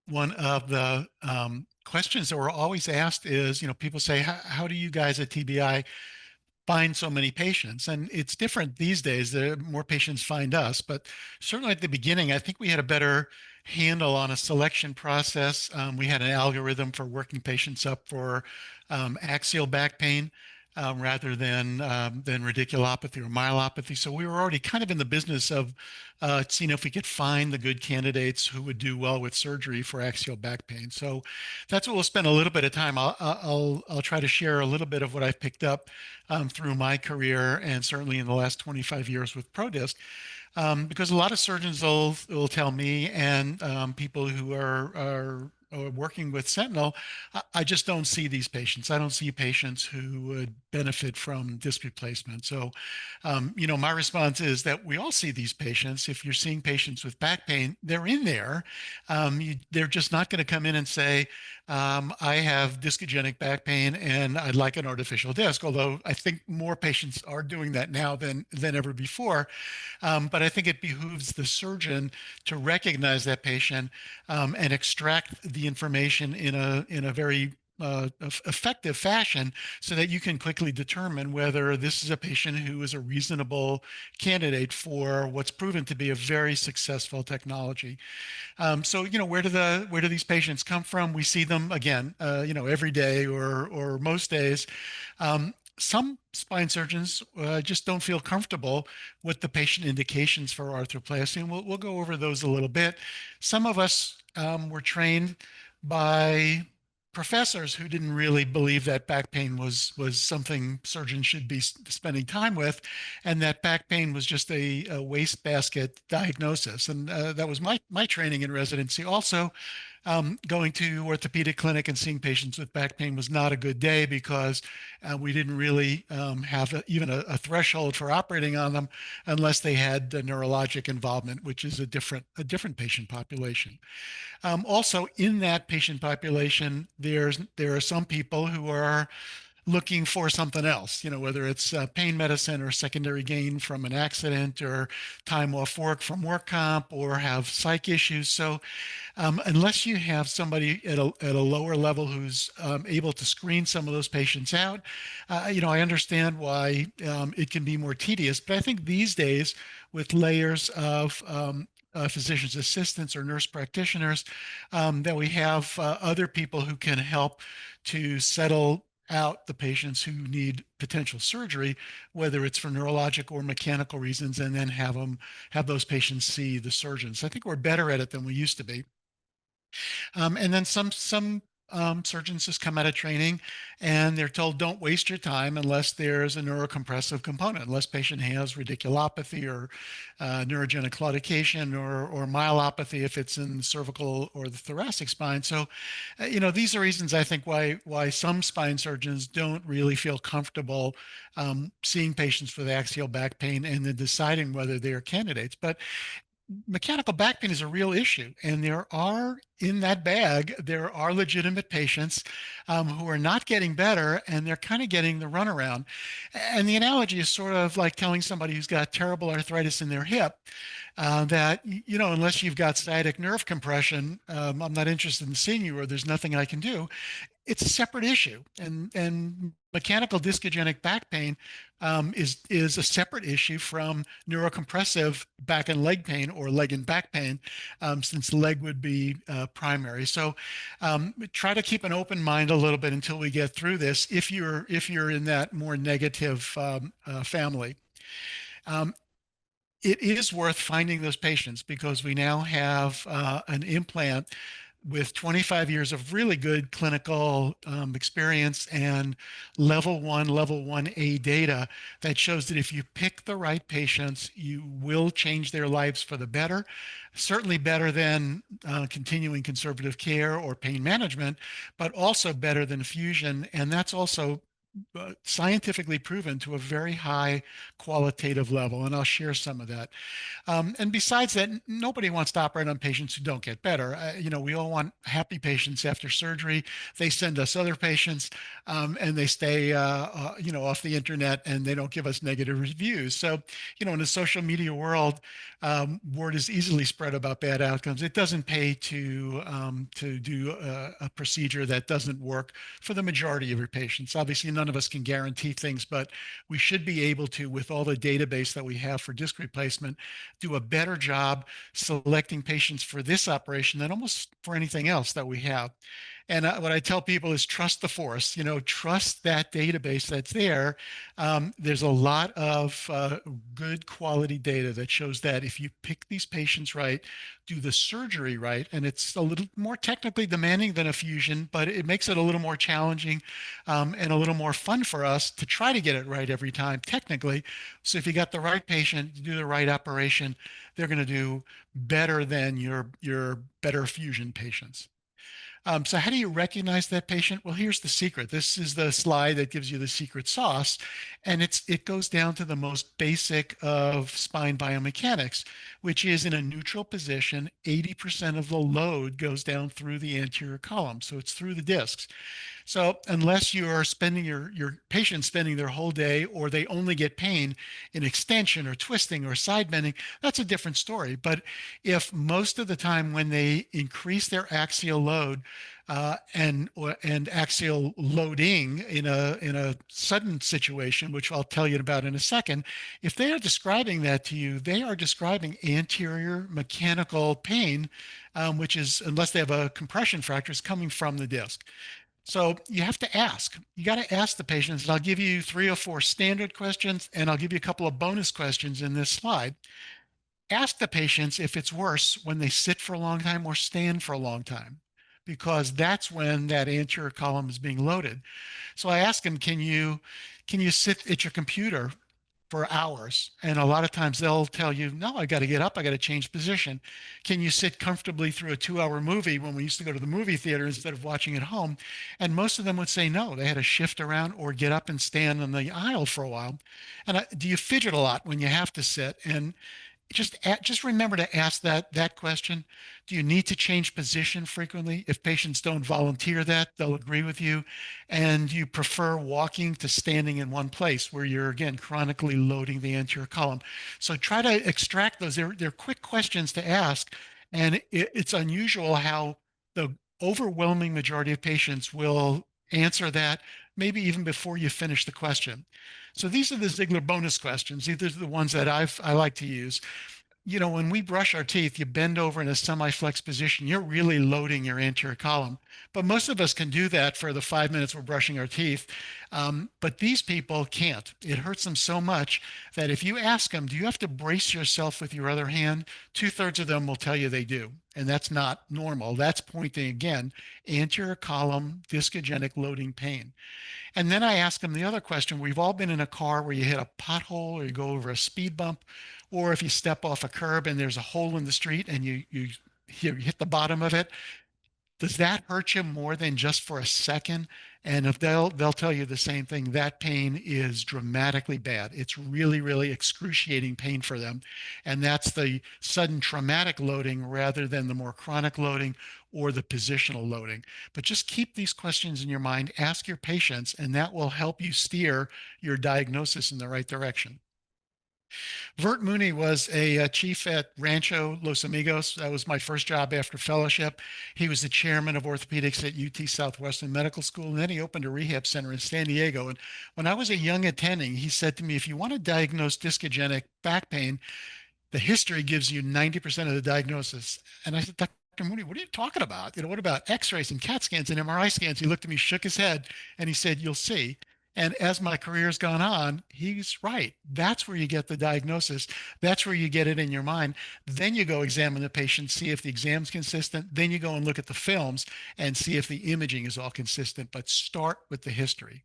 one of the questions that we're always asked is, people say, how do you guys at TBI find so many patients? And it's different these days. More patients find us, but certainly at the beginning, I think we had a better handle on a selection process. We had an algorithm for working patients up for axial back pain. Rather than radiculopathy or myelopathy. So we were already kind of in the business of seeing if we could find the good candidates who would do well with surgery for axial back pain. So that's what we'll spend a little bit of time. I'll try to share a little bit of what I've picked up through my career and certainly in the last 25 years with ProDisc, because a lot of surgeons will tell me and people who are working with Sentinel, I just don't see these patients. I don't see patients who would benefit from disc replacement. So, my response is that we all see these patients. If you're seeing patients with back pain, they're in there. They're just not going to come in and say, I have discogenic back pain and I'd like an artificial disc, although I think more patients are doing that now than ever before. But I think it behooves the surgeon to recognize that patient and extract the information in a very effective fashion so that you can quickly determine whether this is a patient who is a reasonable candidate for what's proven to be a very successful technology. So, where do these patients come from? We see them again, every day or most days. Some spine surgeons just don't feel comfortable with the patient indications for arthroplasty, and we'll go over those a little bit. Some of us were trained by professors who didn't really believe that back pain was something surgeons should be spending time with, and that back pain was just a wastebasket diagnosis. And that was my training in residency. Also, going to orthopedic clinic and seeing patients with back pain was not a good day because we didn't really have even a threshold for operating on them unless they had neurologic involvement, which is a different patient population. Also, in that patient population, there are some people who are looking for something else, whether it's pain medicine or secondary gain from an accident or time off work from work comp or have psych issues. So unless you have somebody at a lower level who's able to screen some of those patients out, I understand why it can be more tedious. But I think these days, with layers of physician's assistants or nurse practitioners, that we have other people who can help to settle out the patients who need potential surgery, whether it's for neurologic or mechanical reasons, and then have those patients see the surgeons. I think we're better at it than we used to be. And then some surgeons just come out of training and they're told, don't waste your time unless there's a neurocompressive component, unless patient has radiculopathy or neurogenic claudication or myelopathy if it's in the cervical or the thoracic spine. So, these are reasons I think why some spine surgeons don't really feel comfortable seeing patients with axial back pain and then deciding whether they are candidates. But mechanical back pain is a real issue, and in that bag, there are legitimate patients who are not getting better, and they're kind of getting the runaround. And the analogy is sort of like telling somebody who's got terrible arthritis in their hip that, unless you've got sciatic nerve compression, I'm not interested in seeing you, or there's nothing I can do. It's a separate issue, and mechanical discogenic back pain is a separate issue from neurocompressive back and leg pain or leg and back pain, since leg would be primary. So try to keep an open mind a little bit until we get through this. If you're in that more negative family. It is worth finding those patients because we now have an implant with 25 years of really good clinical experience and level 1A data that shows that if you pick the right patients, you will change their lives for the better, certainly better than continuing conservative care or pain management, but also better than fusion. And that's also scientifically proven to a very high qualitative level, and I'll share some of that. And besides that, nobody wants to operate on patients who don't get better. We all want happy patients after surgery. They send us other patients, and they stay, off the internet, and they don't give us negative reviews. So, in the social media world, word is easily spread about bad outcomes. It doesn't pay to do a procedure that doesn't work for the majority of your patients. Obviously, none of us can guarantee things, but we should be able to, with all the database that we have for disc replacement, do a better job selecting patients for this operation than almost for anything else that we have. And what I tell people is trust the force, trust that database that's there. There's a lot of good quality data that shows that if you pick these patients right, do the surgery right, and it's a little more technically demanding than a fusion, but it makes it a little more challenging, and a little more fun for us to try to get it right every time technically. So if you got the right patient, you do the right operation, they're going to do better than your better fusion patients. So how do you recognize that patient? Well, here's the secret. This is the slide that gives you the secret sauce. And it goes down to the most basic of spine biomechanics, which is in a neutral position, 80% of the load goes down through the anterior column. So it's through the discs. So unless you are spending your patient spending their whole day, or they only get pain in extension or twisting or side bending, that's a different story. But if most of the time when they increase their axial load, and axial loading in a sudden situation, which I'll tell you about in a second, if they are describing that to you, they are describing anterior mechanical pain, which is, unless they have a compression fracture, is coming from the disc. So you have to ask. You got to ask the patients, and I'll give you 3 or 4 standard questions, and I'll give you a couple of bonus questions in this slide. Ask the patients if it's worse when they sit for a long time or stand for a long time, because that's when that anterior column is being loaded. So I ask them, can you sit at your computer for hours? And a lot of times they'll tell you, no, I got to get up, I got to change position. Can you sit comfortably through a 2-hour movie when we used to go to the movie theater instead of watching at home? And most of them would say no, they had to shift around or get up and stand on the aisle for a while. And do you fidget a lot when you have to sit? And just remember to ask that question. Do you need to change position frequently? If patients don't volunteer that, they'll agree with you. And you prefer walking to standing in one place where you're, again, chronically loading the anterior column. So try to extract those. They're quick questions to ask. And it's unusual how the overwhelming majority of patients will answer that maybe even before you finish the question. So these are the Zigler bonus questions. These are the ones that I like to use. When we brush our teeth, you bend over in a semi-flex position, you're really loading your anterior column. But most of us can do that for the 5 minutes we're brushing our teeth. But these people can't. It hurts them so much that if you ask them, do you have to brace yourself with your other hand? 2/3 of them will tell you they do. And that's not normal. That's pointing, again, anterior column discogenic loading pain. And then I ask them the other question. We've all been in a car where you hit a pothole or you go over a speed bump, or if you step off a curb and there's a hole in the street and you hit the bottom of it. Does that hurt you more than just for a second? And if they'll tell you the same thing, that pain is dramatically bad. It's really, really excruciating pain for them. And that's the sudden traumatic loading rather than the more chronic loading or the positional loading. But just keep these questions in your mind, ask your patients, and that will help you steer your diagnosis in the right direction. Vert Mooney was a chief at Rancho Los Amigos. That was my first job after fellowship. He was the chairman of orthopedics at UT Southwestern Medical School, and then he opened a rehab center in San Diego. And when I was a young attending, he said to me, if you want to diagnose discogenic back pain, the history gives you 90% of the diagnosis. And I said, Dr. Mooney, what are you talking about? What about x-rays and CAT scans and MRI scans? He looked at me, shook his head, and he said, you'll see. And as my career's gone on, he's right. That's where you get the diagnosis. That's where you get it in your mind. Then you go examine the patient, see if the exam's consistent. Then you go and look at the films and see if the imaging is all consistent, but start with the history.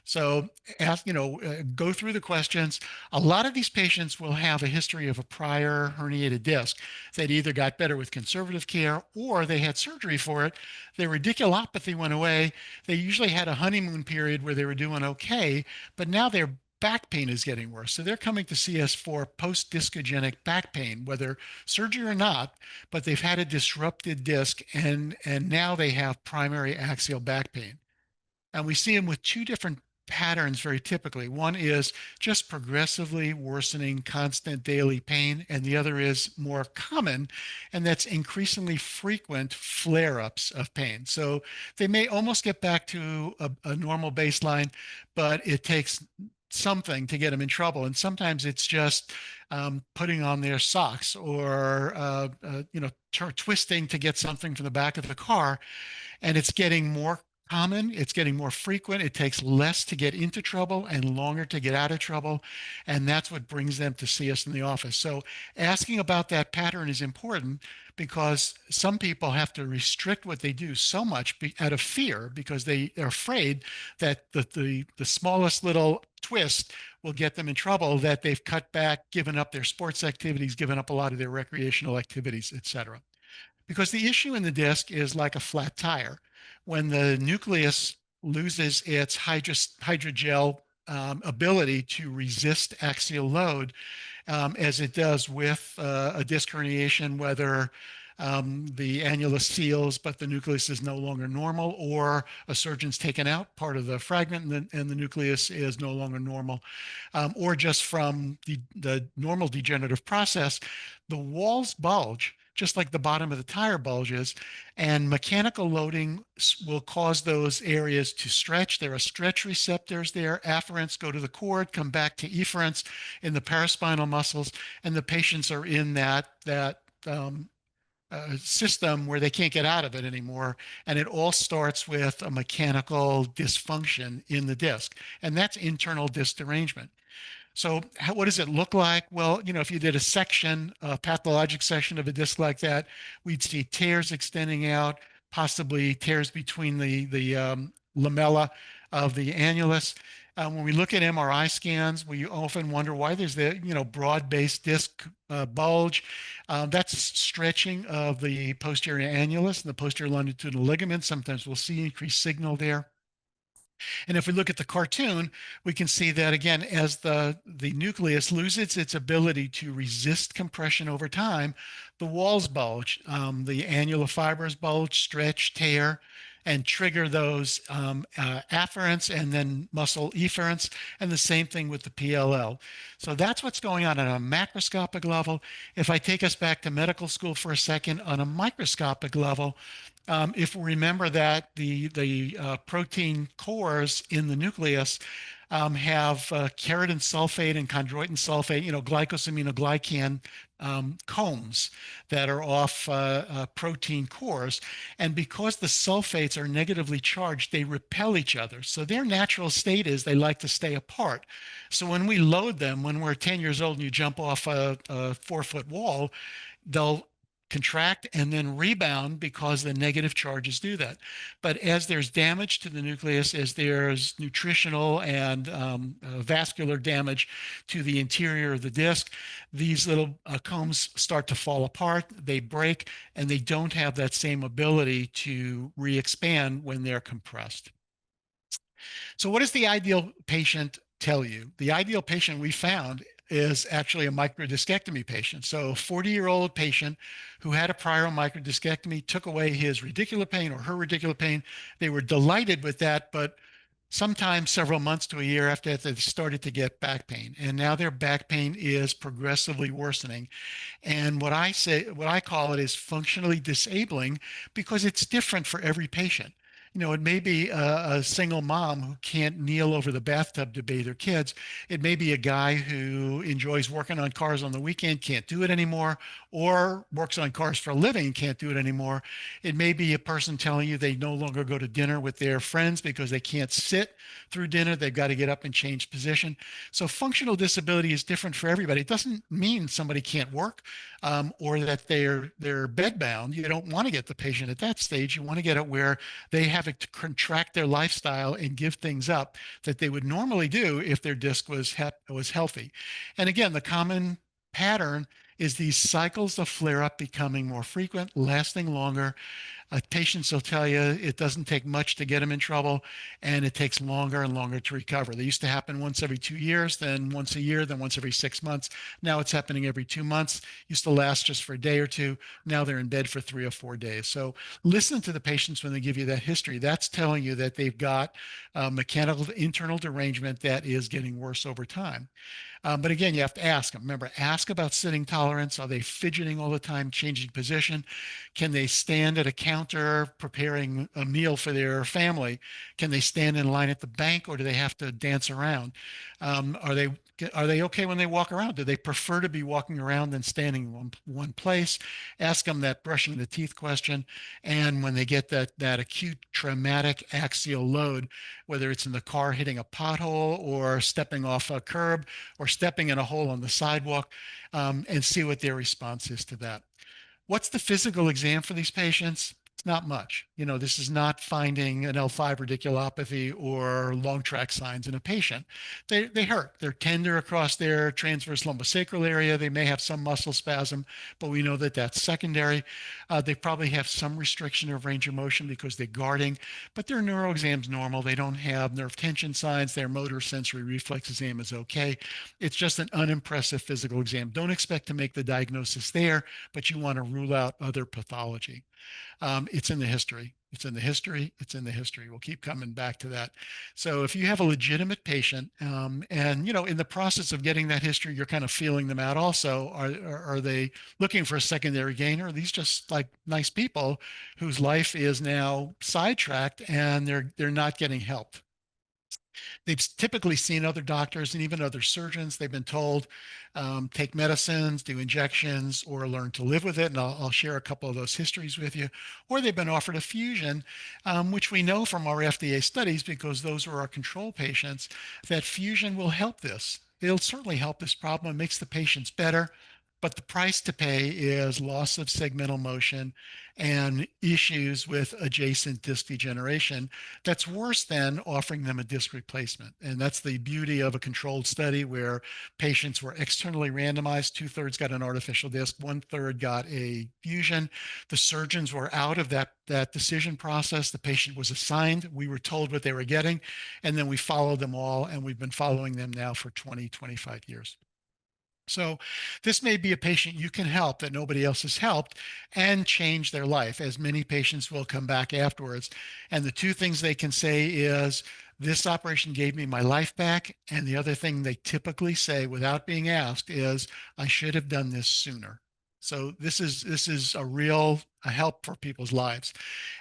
So ask, go through the questions. A lot of these patients will have a history of a prior herniated disc that either got better with conservative care or they had surgery for it. Their radiculopathy went away. They usually had a honeymoon period where they were doing okay, but now their back pain is getting worse. So they're coming to see us for post-discogenic back pain, whether surgery or not, but they've had a disrupted disc and now they have primary axial back pain. And we see them with two different patterns very typically. One is just progressively worsening constant daily pain, and the other is more common, and that's increasingly frequent flare-ups of pain. So they may almost get back to a normal baseline, but it takes something to get them in trouble. And sometimes it's just putting on their socks or twisting to get something from the back of the car, and it's getting more common, it's getting more frequent. It takes less to get into trouble and longer to get out of trouble. And that's what brings them to see us in the office. So asking about that pattern is important because some people have to restrict what they do so much out of fear because they are afraid that the smallest little twist will get them in trouble, that they've cut back, given up their sports activities, given up a lot of their recreational activities, et cetera. Because the issue in the disc is like a flat tire. When the nucleus loses its hydrogel ability to resist axial load, as it does with a disc herniation, whether the annulus seals, but the nucleus is no longer normal, or a surgeon's taken out part of the fragment and the nucleus is no longer normal, or just from the normal degenerative process, the walls bulge, just like the bottom of the tire bulges, and mechanical loading will cause those areas to stretch. There are stretch receptors there. Afferents go to the cord, come back to efferents in the paraspinal muscles, and the patients are in that system where they can't get out of it anymore. And it all starts with a mechanical dysfunction in the disc, and that's internal disc derangement. So what does it look like? Well, if you did a section, a pathologic section of a disc like that, we'd see tears extending out, possibly tears between the lamella of the annulus. When we look at MRI scans, we often wonder why there's the broad-based disc bulge. That's stretching of the posterior annulus and the posterior longitudinal ligament. Sometimes we'll see increased signal there. And if we look at the cartoon, we can see that again, as the nucleus loses its ability to resist compression over time, the walls bulge, the annular fibers bulge, stretch, tear, and trigger those afferents and then muscle efferents, and the same thing with the PLL. So that's what's going on a macroscopic level. If I take us back to medical school for a second, on a microscopic level, if we remember that the protein cores in the nucleus have keratin sulfate and chondroitin sulfate, glycosaminoglycan combs that are off protein cores. And because the sulfates are negatively charged, they repel each other. So their natural state is they like to stay apart. So when we load them, when we're 10 years old and you jump off a 4-foot wall, they'll contract and then rebound because the negative charges do that. But as there's damage to the nucleus, as there's nutritional and vascular damage to the interior of the disc, these little combs start to fall apart, they break, and they don't have that same ability to re-expand when they're compressed. So what does the ideal patient tell you? The ideal patient we found is actually a microdiscectomy patient. So a 40-year-old patient who had a prior microdiscectomy, took away his radicular pain or her radicular pain. They were delighted with that, but sometimes several months to a year after that, they started to get back pain. And now their back pain is progressively worsening. And what I call it is functionally disabling because it's different for every patient. It may be a single mom who can't kneel over the bathtub to bathe her kids. It may be a guy who enjoys working on cars on the weekend, can't do it anymore, or works on cars for a living, can't do it anymore. It may be a person telling you they no longer go to dinner with their friends because they can't sit through dinner. They've got to get up and change position. So functional disability is different for everybody. It doesn't mean somebody can't work or that they're bedbound. You don't want to get the patient at that stage. You want to get it where they having to contract their lifestyle and give things up that they would normally do if their disc was healthy. And again, the common pattern is these cycles of flare up becoming more frequent, lasting longer. Patients will tell you it doesn't take much to get them in trouble, and it takes longer and longer to recover. They used to happen once every 2 years, then once a year, then once every 6 months. Now it's happening every 2 months. Used to last just for a day or two. Now they're in bed for 3 or 4 days. So listen to the patients when they give you that history. That's telling you that they've got mechanical internal derangement that is getting worse over time. But again, you have to ask them. Remember, ask about sitting tolerance. Are they fidgeting all the time, changing position? Can they stand at a counter preparing a meal for their family? Can they stand in line at the bank, or do they have to dance around? Are they okay when they walk around? Do they prefer to be walking around than standing in one place? Ask them that brushing the teeth question. And when they get that acute traumatic axial load, whether it's in the car hitting a pothole or stepping off a curb or stepping in a hole on the sidewalk, and see what their response is to that. What's the physical exam for these patients? It's not much. This is not finding an L5 radiculopathy or long track signs in a patient. They hurt. They're tender across their transverse lumbosacral area. They may have some muscle spasm, but we know that that's secondary. They probably have some restriction of range of motion because they're guarding, but their neuro exam's normal. They don't have nerve tension signs. Their motor sensory reflex exam is okay. It's just an unimpressive physical exam. Don't expect to make the diagnosis there, but you want to rule out other pathology. It's in the history. It's in the history. It's in the history. We'll keep coming back to that. So if you have a legitimate patient, and in the process of getting that history, you're kind of feeling them out. Also, are they looking for a secondary gain, or are these just like nice people whose life is now sidetracked and they're not getting help? They've typically seen other doctors and even other surgeons. They've been told, take medicines, do injections, or learn to live with it. And I'll share a couple of those histories with you. Or they've been offered a fusion, which we know from our FDA studies, because those were our control patients, that fusion will help this. It'll certainly help this problem. It makes the patients better. But the price to pay is loss of segmental motion and issues with adjacent disc degeneration. That's worse than offering them a disc replacement. And that's the beauty of a controlled study where patients were externally randomized. 2/3 got an artificial disc, 1/3 got a fusion. The surgeons were out of that decision process. The patient was assigned. We were told what they were getting, and then we followed them all, and we've been following them now for 20, 25 years. So this may be a patient you can help that nobody else has helped and change their life, as many patients will come back afterwards. And the two things they can say is, this operation gave me my life back. And the other thing they typically say without being asked is, I should have done this sooner. So this is a help for people's lives.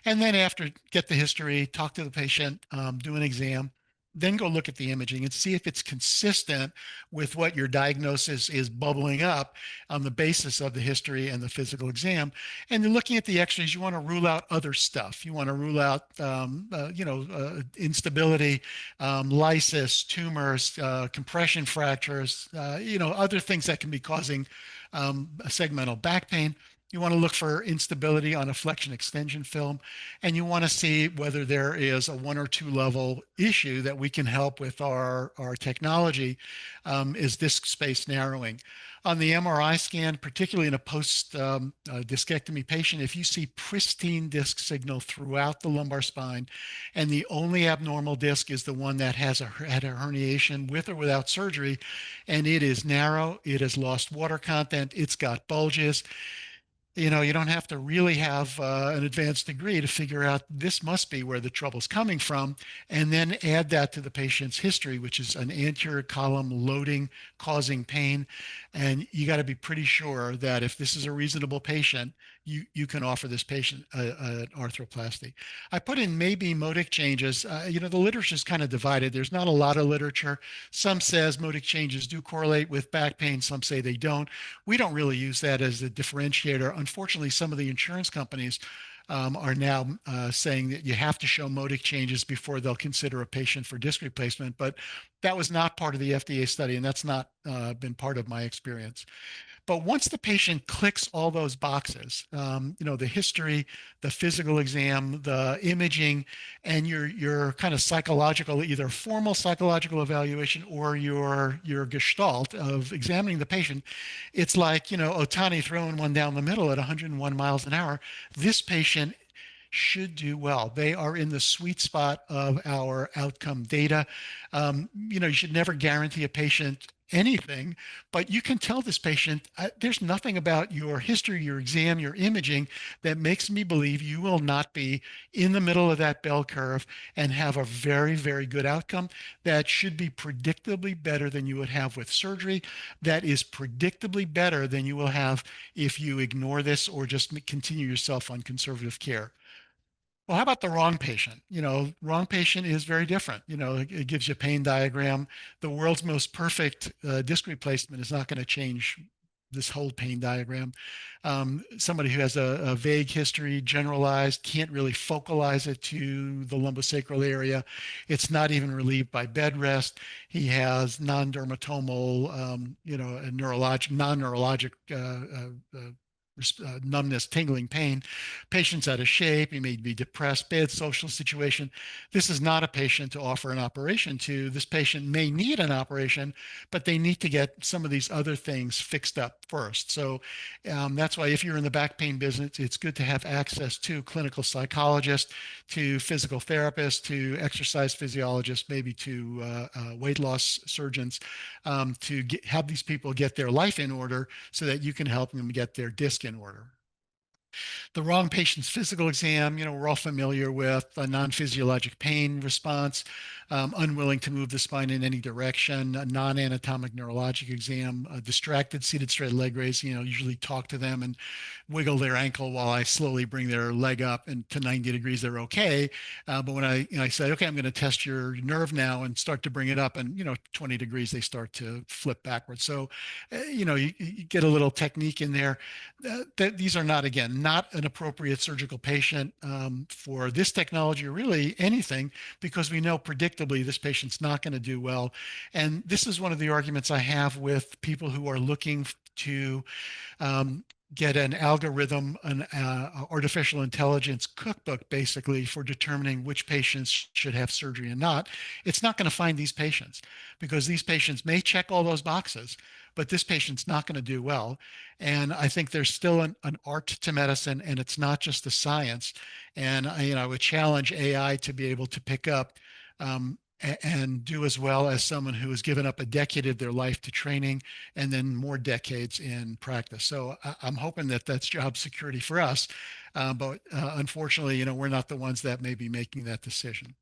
And then after, get the history, talk to the patient, do an exam, then go look at the imaging and see if it's consistent with what your diagnosis is bubbling up on the basis of the history and the physical exam. And then looking at the x-rays, you want to rule out other stuff. You want to rule out, instability, lysis, tumors, compression fractures, other things that can be causing segmental back pain. You want to look for instability on a flexion extension film, and you want to see whether there is a 1 or 2 level issue that we can help with our technology. Is disc space narrowing? On the MRI scan, particularly in a post-discectomy patient, if you see pristine disc signal throughout the lumbar spine, and the only abnormal disc is the one that had a herniation with or without surgery, and it is narrow, it has lost water content, it's got bulges, you don't have to really have an advanced degree to figure out this must be where the trouble's coming from, and then add that to the patient's history, which is an anterior column loading causing pain. And you got to be pretty sure that if this is a reasonable patient, you can offer this patient an arthroplasty. I put in maybe modic changes. The literature is kind of divided. There's not a lot of literature. Some says modic changes do correlate with back pain. Some say they don't. We don't really use that as a differentiator. Unfortunately, some of the insurance companies are now saying that you have to show modic changes before they'll consider a patient for disc replacement. But that was not part of the FDA study, and that's not been part of my experience. But once the patient clicks all those boxes, the history, the physical exam, the imaging, and your kind of psychological, either formal psychological evaluation or your gestalt of examining the patient, it's like, Otani throwing one down the middle at 101 miles an hour. This patient should do well. They are in the sweet spot of our outcome data. You should never guarantee a patient anything, but you can tell this patient, there's nothing about your history, your exam, your imaging that makes me believe you will not be in the middle of that bell curve and have a very, very good outcome that should be predictably better than you would have with surgery. That is predictably better than you will have if you ignore this or just continue yourself on conservative care. Well, how about the wrong patient? Wrong patient is very different. It gives you a pain diagram. The world's most perfect disc replacement is not going to change this whole pain diagram. Somebody who has a vague history, generalized, can't really focalize it to the lumbosacral area. It's not even relieved by bed rest. He has non-dermatomal, a neurologic, non-neurologic numbness, tingling, pain. Patient's out of shape. He may be depressed, bad social situation. This is not a patient to offer an operation to. This patient may need an operation, but they need to get some of these other things fixed up first. So that's why if you're in the back pain business, it's good to have access to clinical psychologists, to physical therapists, to exercise physiologists, maybe to weight loss surgeons, to have these people get their life in order so that you can help them get their disc in order. The wrong patient's physical exam, we're all familiar with a non-physiologic pain response, unwilling to move the spine in any direction, a non-anatomic neurologic exam, a distracted seated straight leg raise, usually talk to them and wiggle their ankle while I slowly bring their leg up and to 90 degrees, they're okay. But when I say, okay, I'm going to test your nerve now and start to bring it up and, 20 degrees, they start to flip backwards. So, you get a little technique in there. These are not, again, not an appropriate surgical patient for this technology or really anything, because we know predictably this patient's not going to do well. And this is one of the arguments I have with people who are looking to get an algorithm, an artificial intelligence cookbook, basically, for determining which patients should have surgery and not. It's not going to find these patients because these patients may check all those boxes, but this patient's not going to do well. And I think there's still an art to medicine, and it's not just the science. And I would challenge AI to be able to pick up and do as well as someone who has given up a decade of their life to training and then more decades in practice. So I'm hoping that that's job security for us. But unfortunately, we're not the ones that may be making that decision.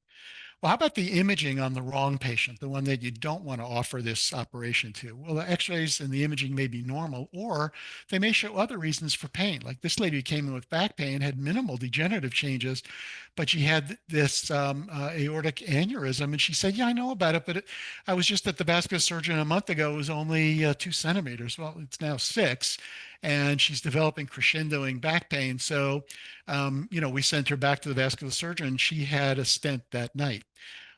Well, how about the imaging on the wrong patient, the one that you don't want to offer this operation to? Well, the x-rays and the imaging may be normal, or they may show other reasons for pain. Like this lady who came in with back pain had minimal degenerative changes, but she had this aortic aneurysm. And she said, yeah, I know about it, but I was just at the vascular surgeon a month ago. It was only 2 centimeters. Well, it's now 6. And she's developing crescendoing back pain. So, we sent her back to the vascular surgeon. She had a stent that night.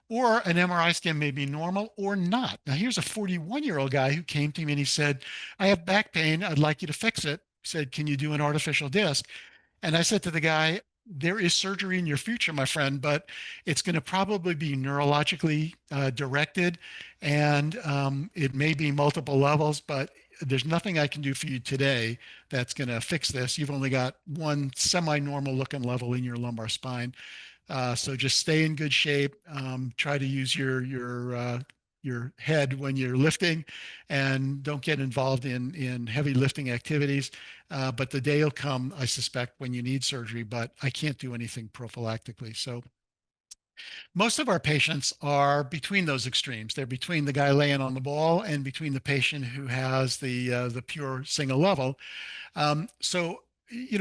Or an MRI scan may be normal or not. Now, here's a 41-year-old guy who came to me and he said, I have back pain. I'd like you to fix it. He said, can you do an artificial disc? And I said to the guy, there is surgery in your future, my friend, but it's going to probably be neurologically directed, and it may be multiple levels, but there's nothing I can do for you today that's going to fix this. You've only got one semi-normal looking level in your lumbar spine. So just stay in good shape. Try to use your head when you're lifting, and don't get involved in heavy lifting activities. But the day will come, I suspect, when you need surgery, but I can't do anything prophylactically. So most of our patients are between those extremes. They're between the guy laying on the ball and between the patient who has the pure single level. So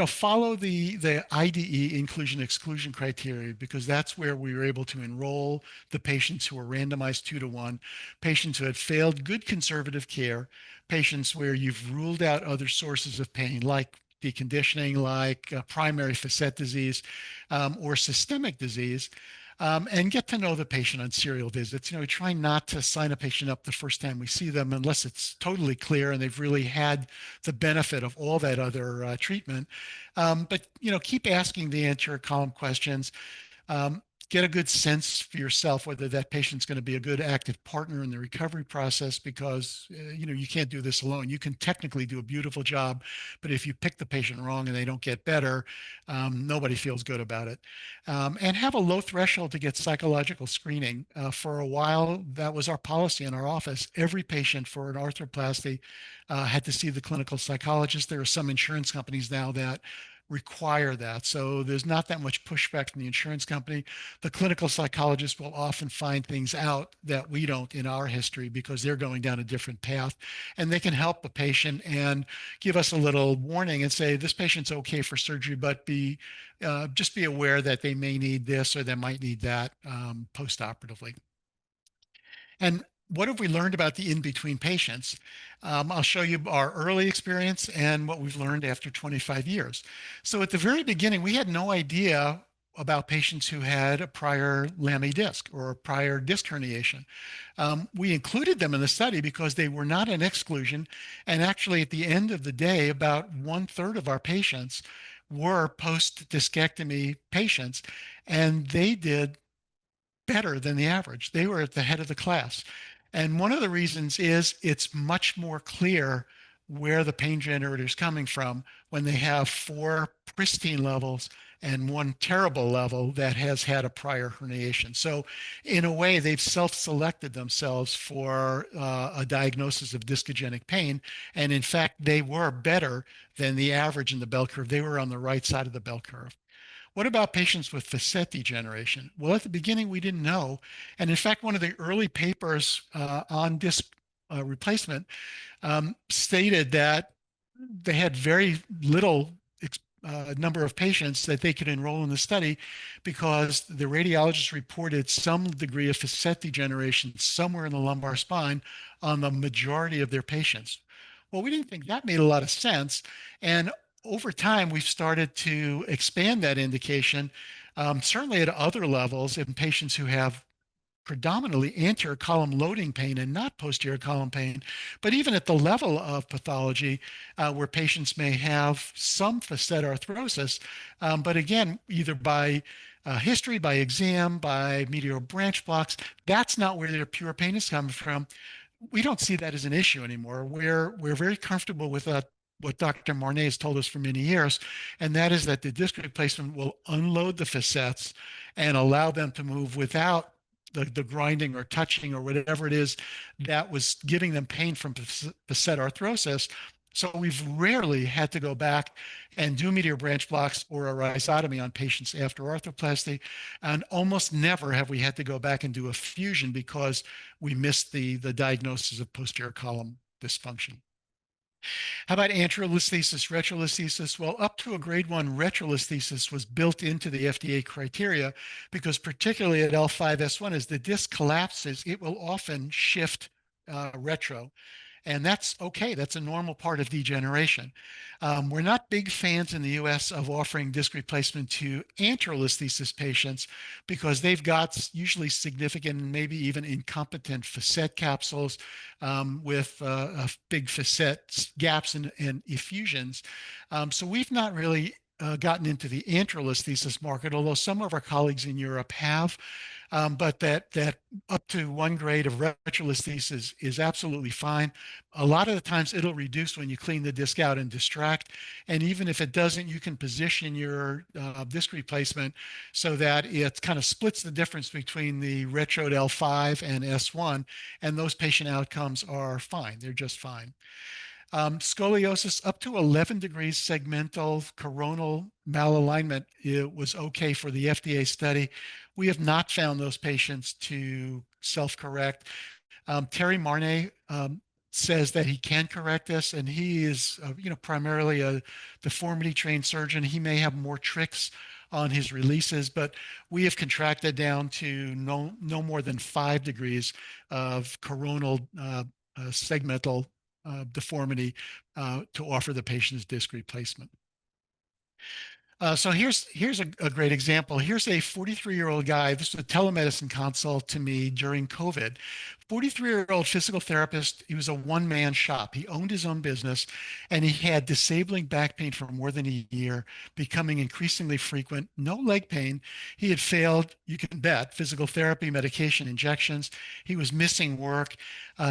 follow the IDE inclusion exclusion criteria, because that's where we were able to enroll the patients who were randomized 2-to-1, patients who had failed good conservative care, patients where you've ruled out other sources of pain like deconditioning, like primary facet disease or systemic disease. and get to know the patient on serial visits. We try not to sign a patient up the first time we see them unless it's totally clear and they've really had the benefit of all that other treatment. But keep asking the anterior column questions. um, get a good sense for yourself whether that patient's going to be a good active partner in the recovery process, because you can't do this alone. You can technically do a beautiful job, but if you pick the patient wrong and they don't get better, nobody feels good about it. And have a low threshold to get psychological screening. For a while, that was our policy in our office. Every patient for an arthroplasty had to see the clinical psychologist. There are some insurance companies now that require that. So there's not that much pushback from the insurance company. The clinical psychologist will often find things out that we don't in our history because they're going down a different path, and they can help the patient and give us a little warning and say, this patient's okay for surgery, but just be aware that they may need this or they might need that post-operatively. And what have we learned about the in-between patients? I'll show you our early experience and what we've learned after 25 years. So at the very beginning, we had no idea about patients who had a prior Lamy disc or a prior disc herniation. We included them in the study because they were not an exclusion. And actually, at the end of the day, about 1/3 of our patients were post-discectomy patients, and they did better than the average. They were at the head of the class. And one of the reasons is it's much more clear where the pain generator is coming from when they have 4 pristine levels and 1 terrible level that has had a prior herniation. So in a way, they've self-selected themselves for a diagnosis of discogenic pain. And in fact, they were better than the average in the bell curve. They were on the right side of the bell curve. What about patients with facet degeneration? Well, at the beginning, we didn't know. And in fact, one of the early papers on disc replacement stated that they had very little number of patients that they could enroll in the study because the radiologists reported some degree of facet degeneration somewhere in the lumbar spine on the majority of their patients. Well, we didn't think that made a lot of sense. And over time, we've started to expand that indication, certainly at other levels in patients who have predominantly anterior column loading pain and not posterior column pain, but even at the level of pathology where patients may have some facet arthrosis, but again, either by history, by exam, by medial branch blocks, that's not where their pure pain is coming from. We don't see that as an issue anymore. We're very comfortable with what Dr. Marnay has told us for many years, and that is that the disc replacement will unload the facets and allow them to move without the grinding or touching or whatever it is that was giving them pain from facet arthrosis. So we've rarely had to go back and do medial branch blocks or a rhizotomy on patients after arthroplasty. And almost never have we had to go back and do a fusion because we missed the diagnosis of posterior column dysfunction. How about anterolisthesis, retrolisthesis? Well, up to a grade 1, retrolisthesis was built into the FDA criteria because particularly at L5S1, as the disc collapses, it will often shift retro. And that's okay. That's a normal part of degeneration. We're not big fans in the US of offering disc replacement to anterolisthesis patients because they've got usually significant, maybe even incompetent facet capsules with big facet gaps and effusions. So we've not really gotten into the anterolisthesis market, although some of our colleagues in Europe have. But that up to 1 grade of retrolisthesis is absolutely fine. A lot of the times it'll reduce when you clean the disc out and distract. And even if it doesn't, you can position your disc replacement so that it kind of splits the difference between the retroed L5 and S1, and those patient outcomes are fine. They're just fine. Scoliosis up to 11 degrees segmental coronal malalignment, it was okay for the FDA study. We have not found those patients to self-correct. Terry Marnay says that he can correct this, and he is, primarily a deformity trained surgeon. He may have more tricks on his releases, but we have contracted down to no more than 5 degrees of coronal segmental deformity to offer the patient's disc replacement. So here's a great example. Here's a 43-year-old guy. This was a telemedicine consult to me during COVID. 43-year-old physical therapist. He was a one-man shop. He owned his own business, and he had disabling back pain for more than a year, becoming increasingly frequent. No leg pain. He had failed, you can bet, physical therapy, medication, injections. He was missing work.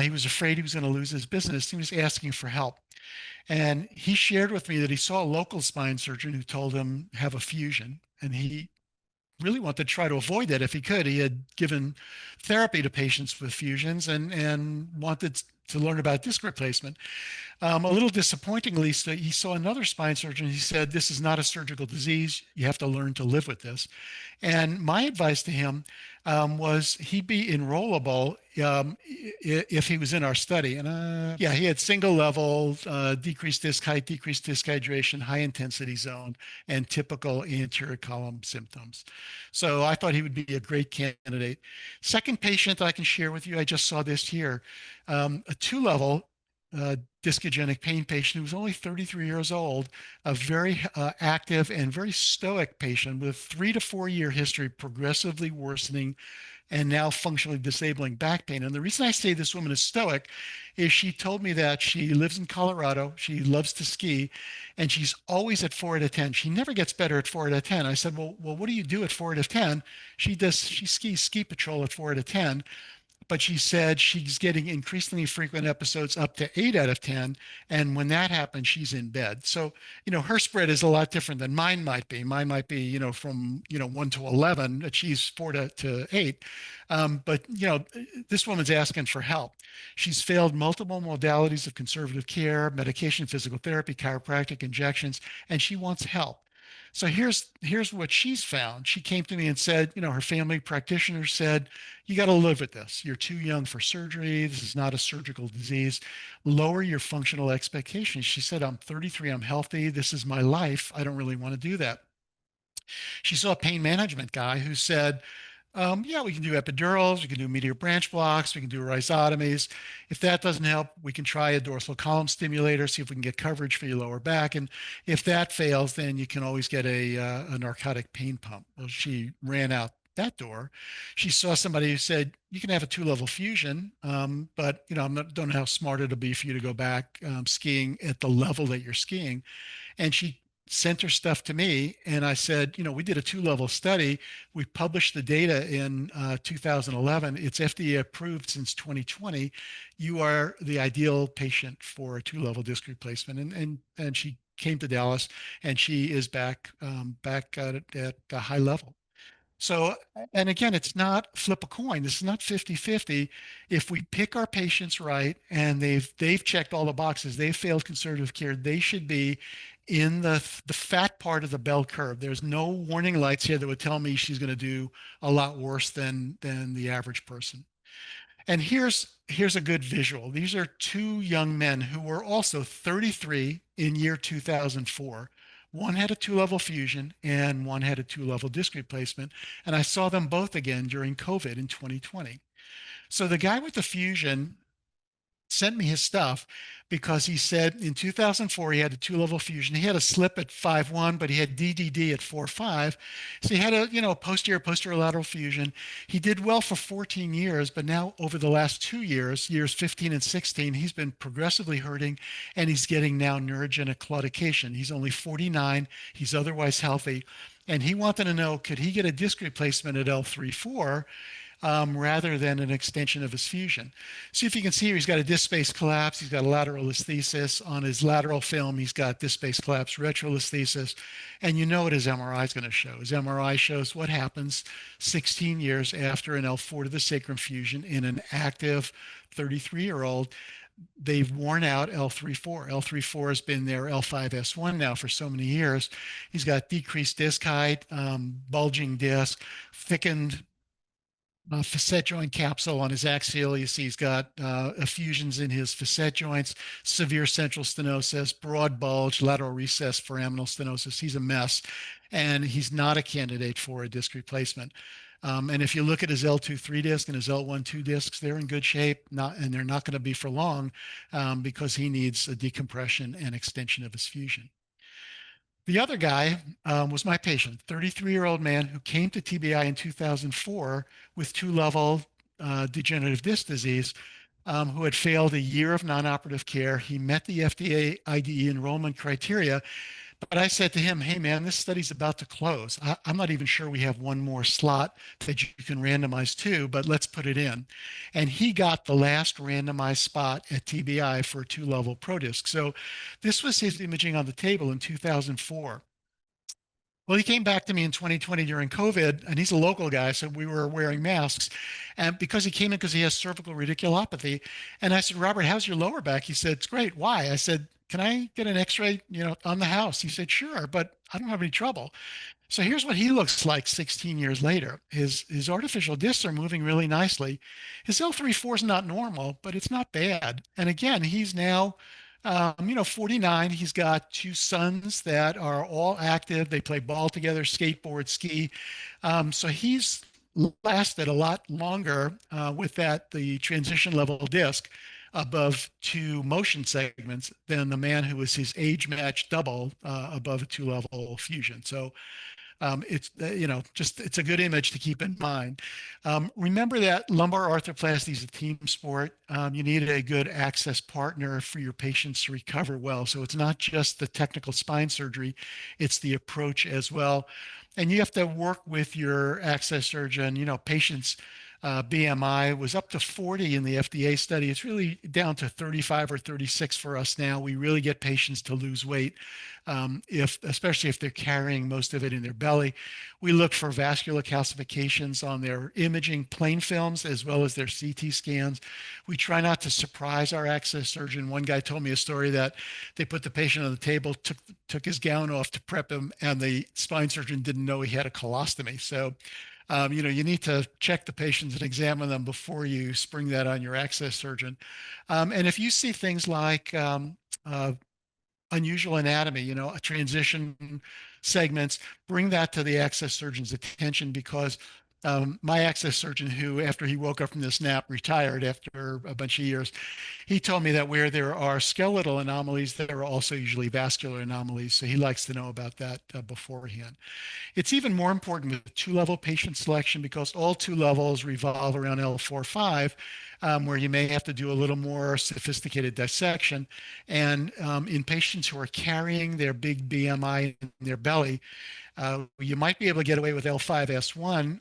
He was afraid he was going to lose his business. He was asking for help. And he shared with me that he saw a local spine surgeon who told him have a fusion, and he really wanted to try to avoid that if he could. He had given therapy to patients with fusions and wanted to learn about disc replacement. A little disappointingly, so he saw another spine surgeon. He said, "This is not a surgical disease. You have to learn to live with this." And my advice to him was he be enrollable if he was in our study. And yeah, he had single level, decreased disc height, decreased disc hydration, high intensity zone, and typical anterior column symptoms. So I thought he would be a great candidate. Second patient I can share with you, I just saw this here, a two-level discogenic pain patient who was only 33 years old, a very active and very stoic patient with 3 to 4 year history, progressively worsening and now functionally disabling back pain. And the reason I say this woman is stoic is she told me that she lives in Colorado. She loves to ski, and she's always at 4 out of 10. She never gets better at 4 out of 10. I said, well, what do you do at 4 out of 10? She skis ski patrol at 4 out of 10, but she said she's getting increasingly frequent episodes up to 8 out of 10. And when that happens, she's in bed. So, her spread is a lot different than mine might be. Mine might be, from, 1 to 11, she's 4 to 8. But, this woman's asking for help. She's failed multiple modalities of conservative care, medication, physical therapy, chiropractic injections, and she wants help. So here's what she's found. She came to me and said, her family practitioner said, "You got to live with this. You're too young for surgery. This is not a surgical disease. Lower your functional expectations." She said, "I'm 33. I'm healthy. This is my life. I don't really want to do that." She saw a pain management guy who said, "Yeah, we can do epidurals, we can do medial branch blocks, we can do rhizotomies. If that doesn't help, we can try a dorsal column stimulator, see if we can get coverage for your lower back. And if that fails, then you can always get a narcotic pain pump." Well, she ran out that door. She saw somebody who said, "You can have a two-level fusion, but don't know how smart it'll be for you to go back skiing at the level that you're skiing." And she sent her stuff to me, and I said, we did a two-level study. We published the data in 2011. It's FDA approved since 2020. You are the ideal patient for a two-level disc replacement. And she came to Dallas, and she is back at a high level. So, and again, it's not flip a coin. This is not 50-50. If we pick our patients right and they've checked all the boxes, they've failed conservative care, they should be in the fat part of the bell curve. There's no warning lights here that would tell me she's going to do a lot worse than the average person. And here's a good visual. These are two young men who were also 33 in year 2004. One had a two-level fusion and one had a two-level disc replacement. And I saw them both again during COVID in 2020. So the guy with the fusion sent me his stuff because he said in 2004 he had a two-level fusion. He had a slip at 5.1, but he had DDD at 4.5. So he had a posterior posterolateral fusion. He did well for 14 years, but now over the last 2 years, years 15 and 16, he's been progressively hurting, and he's getting now neurogenic claudication. He's only 49. He's otherwise healthy. And he wanted to know, could he get a disc replacement at L3-4 rather than an extension of his fusion? See if you can see here, he's got a disc space collapse. He's got a lateral listhesis. On his lateral film, he's got disc space collapse, retrolisthesis. And you know what his MRI is going to show. His MRI shows what happens 16 years after an L4 to the sacrum fusion in an active 33-year-old. They've worn out L3-4. L3-4 has been their L5S1 now for so many years. He's got decreased disc height, bulging disc, thickened facet joint capsule on his axial. You see he's got effusions in his facet joints, severe central stenosis, broad bulge, lateral recess, foraminal stenosis. He's a mess, and he's not a candidate for a disc replacement. And if you look at his L2-3 disc and his L1-2 discs, they're in good shape, and they're not going to be for long because he needs a decompression and extension of his fusion. The other guy was my patient, 33-year-old man who came to TBI in 2004 with two-level degenerative disc disease, who had failed a year of non-operative care. He met the FDA IDE enrollment criteria, but I said to him, "Hey, man, this study's about to close. I'm not even sure we have one more slot that you can randomize to, but let's put it in." And he got the last randomized spot at TBI for a two-level prodisc. So this was his imaging on the table in 2004. Well, he came back to me in 2020 during COVID, and he's a local guy, so we were wearing masks. And because he came in because he has cervical radiculopathy, and I said, "Robert, how's your lower back?" He said, "It's great. Why?" I said, "Can I get an X-ray, on the house?" He said, "Sure, but I don't have any trouble." So here's what he looks like 16 years later. His artificial discs are moving really nicely. His L3-4 is not normal, but it's not bad. And again, he's now, 49. He's got two sons that are all active. They play ball together, skateboard, ski. So he's lasted a lot longer with the transition level disc above two motion segments than the man who was his age match double above a two level fusion. So it's just it's a good image to keep in mind. Remember that lumbar arthroplasty is a team sport. You need a good access partner for your patients to recover well. So it's not just the technical spine surgery, it's the approach as well. And you have to work with your access surgeon. Patients BMI was up to 40 in the FDA study. It's really down to 35 or 36 for us now. We really get patients to lose weight, especially if they're carrying most of it in their belly. We look for vascular calcifications on their imaging plain films as well as their CT scans. We try not to surprise our access surgeon. One guy told me a story that they put the patient on the table, took his gown off to prep him, and the spine surgeon didn't know he had a colostomy. So you need to check the patients and examine them before you spring that on your access surgeon. And if you see things like unusual anatomy, a transition segments, bring that to the access surgeon's attention because my access surgeon, who after he woke up from this nap retired after a bunch of years, he told me that where there are skeletal anomalies, there are also usually vascular anomalies. So he likes to know about that beforehand. It's even more important with two-level patient selection because all two levels revolve around L4-5, where you may have to do a little more sophisticated dissection. And in patients who are carrying their big BMI in their belly, you might be able to get away with L5-S1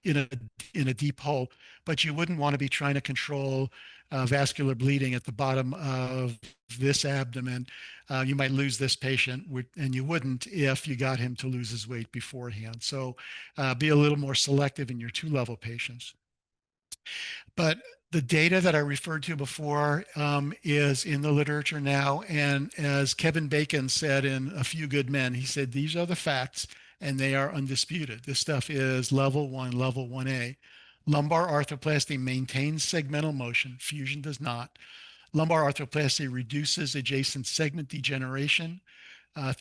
in a deep hole, but you wouldn't want to be trying to control vascular bleeding at the bottom of this abdomen. You might lose this patient, and you wouldn't if you got him to lose his weight beforehand. So be a little more selective in your two-level patients. But the data that I referred to before is in the literature now. And as Kevin Bacon said in A Few Good Men, he said, these are the facts and they are undisputed. This stuff is level 1, level 1A. Lumbar arthroplasty maintains segmental motion. Fusion does not. Lumbar arthroplasty reduces adjacent segment degeneration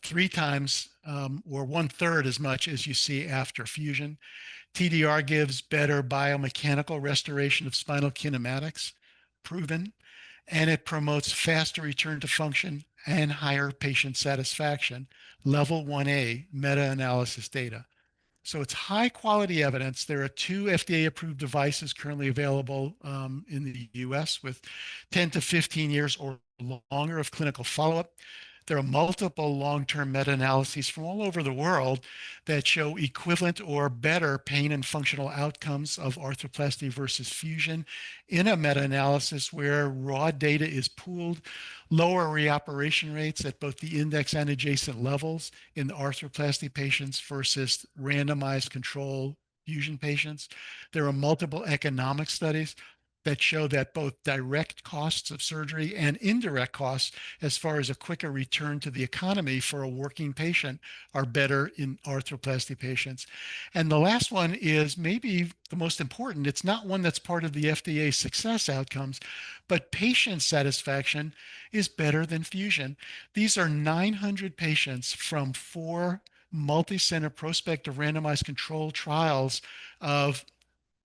3 times or 1/3 as much as you see after fusion. TDR gives better biomechanical restoration of spinal kinematics, proven, and it promotes faster return to function and higher patient satisfaction. Level 1A meta-analysis data. So it's high quality evidence. There are 2 FDA approved devices currently available in the US with 10 to 15 years or longer of clinical follow-up. There are multiple long-term meta-analyses from all over the world that show equivalent or better pain and functional outcomes of arthroplasty versus fusion in a meta-analysis where raw data is pooled, lower reoperation rates at both the index and adjacent levels in the arthroplasty patients versus randomized control fusion patients. There are multiple economic studies that show that both direct costs of surgery and indirect costs, as far as a quicker return to the economy for a working patient, are better in arthroplasty patients. And the last one is maybe the most important. It's not one that's part of the FDA success outcomes, but patient satisfaction is better than fusion. These are 900 patients from 4 multi-center prospective randomized controlled trials of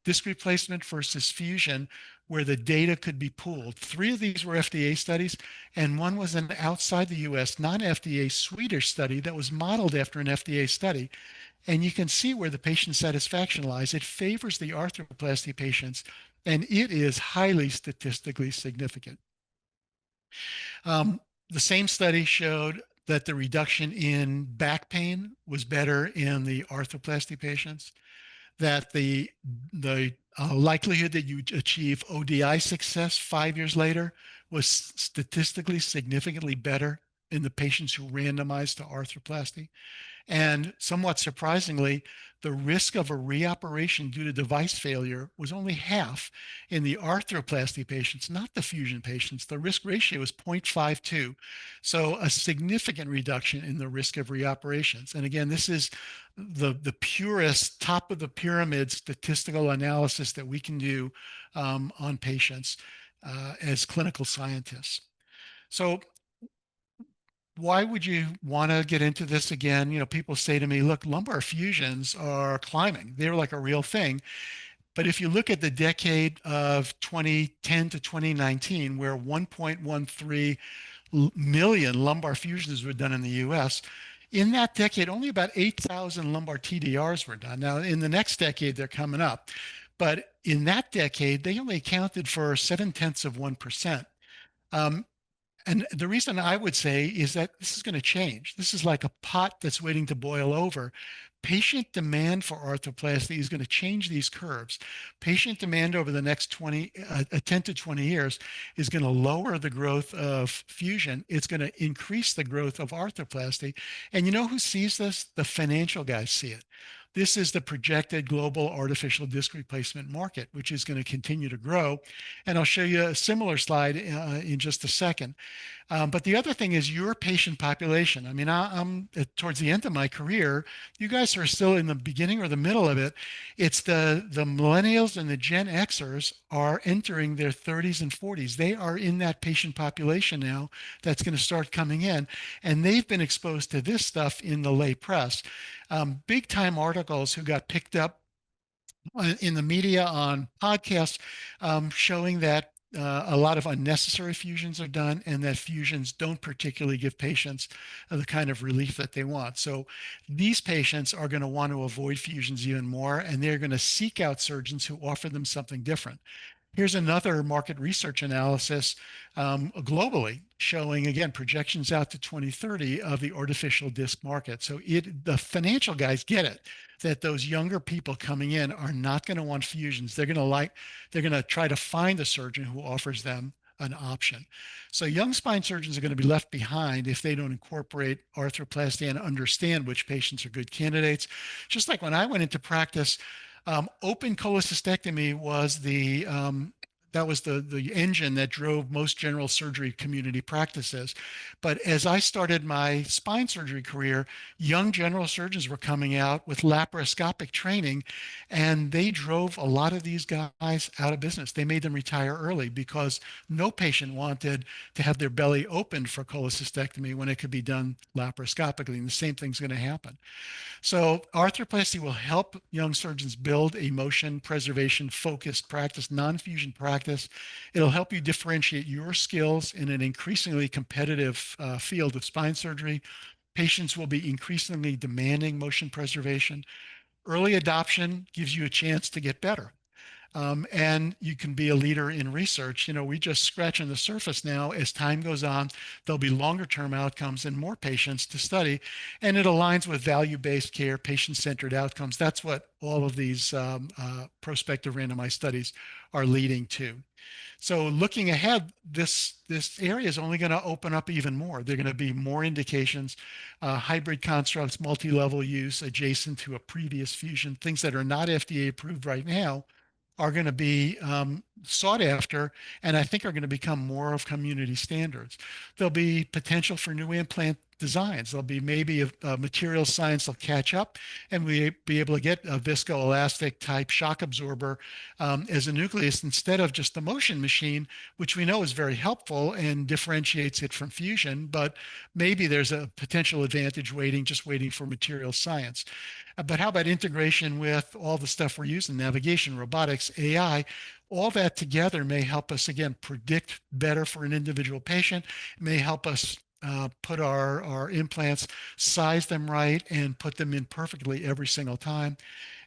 disc replacement versus fusion, where the data could be pooled. Three of these were FDA studies, and one was an outside the US, non-FDA Swedish study that was modeled after an FDA study. And you can see where the patient satisfaction lies. It favors the arthroplasty patients, and it is highly statistically significant. Um, the same study showed that the reduction in back pain was better in the arthroplasty patients, that the likelihood that you achieve ODI success 5 years later was statistically significantly better in the patients who randomized to arthroplasty. And somewhat surprisingly, the risk of a reoperation due to device failure was only half in the arthroplasty patients, not the fusion patients. The risk ratio was 0.52. So a significant reduction in the risk of reoperations. And again, this is the purest top of the pyramid statistical analysis that we can do on patients as clinical scientists. So why would you want to get into this again? People say to me, look, lumbar fusions are climbing. They're like a real thing. But if you look at the decade of 2010 to 2019, where 1.13 million lumbar fusions were done in the US, in that decade, only about 8,000 lumbar TDRs were done. Now, in the next decade, they're coming up. But in that decade, they only accounted for 0.7%. And the reason I would say is that this is going to change. This is like a pot that's waiting to boil over. Patient demand for arthroplasty is going to change these curves. Patient demand over the next 10 to 20 years is going to lower the growth of fusion. It's going to increase the growth of arthroplasty. And you know who sees this? The financial guys see it. This is the projected global artificial disc replacement market, which is going to continue to grow. And I'll show you a similar slide in just a second. But the other thing is your patient population. I mean, I'm towards the end of my career. You guys are still in the beginning or the middle of it. It's the millennials and the Gen Xers are entering their 30s and 40s. They are in that patient population now that's going to start coming in. And they've been exposed to this stuff in the lay press. Big time articles who got picked up in the media on podcasts showing that a lot of unnecessary fusions are done and that fusions don't particularly give patients the kind of relief that they want. So these patients are going to want to avoid fusions even more, and they're going to seek out surgeons who offer them something different. Here's another market research analysis globally showing, again, projections out to 2030 of the artificial disc market. So the financial guys get it, that those younger people coming in are not going to want fusions. They're going to try to find a surgeon who offers them an option. So young spine surgeons are going to be left behind if they don't incorporate arthroplasty and understand which patients are good candidates. Just like when I went into practice, open cholecystectomy was the engine that drove most general surgery community practices. But as I started my spine surgery career, young general surgeons were coming out with laparoscopic training, and they drove a lot of these guys out of business. They made them retire early because no patient wanted to have their belly opened for cholecystectomy when it could be done laparoscopically, and the same thing's going to happen. So arthroplasty will help young surgeons build a motion preservation focused practice, non-fusion practice. It'll help you differentiate your skills in an increasingly competitive field of spine surgery. Patients will be increasingly demanding motion preservation. Early adoption gives you a chance to get better. And you can be a leader in research. We just scratching the surface now. As time goes on, there'll be longer term outcomes and more patients to study. And it aligns with value-based care, patient-centered outcomes. That's what all of these prospective randomized studies are leading to. So looking ahead, this area is only going to open up even more. There are going to be more indications, hybrid constructs, multi-level use adjacent to a previous fusion, things that are not FDA approved right now are going to be sought after, and I think are going to become more of community standards. There'll be potential for new implant designs. There'll be maybe a material science will catch up, and we be able to get a viscoelastic type shock absorber as a nucleus instead of just the motion machine, which we know is very helpful and differentiates it from fusion. But maybe there's a potential advantage just waiting for material science. But how about integration with all the stuff we're using, navigation, robotics, AI? All that together may help us, again, predict better for an individual patient. It may help us put our implants, size them right, and put them in perfectly every single time.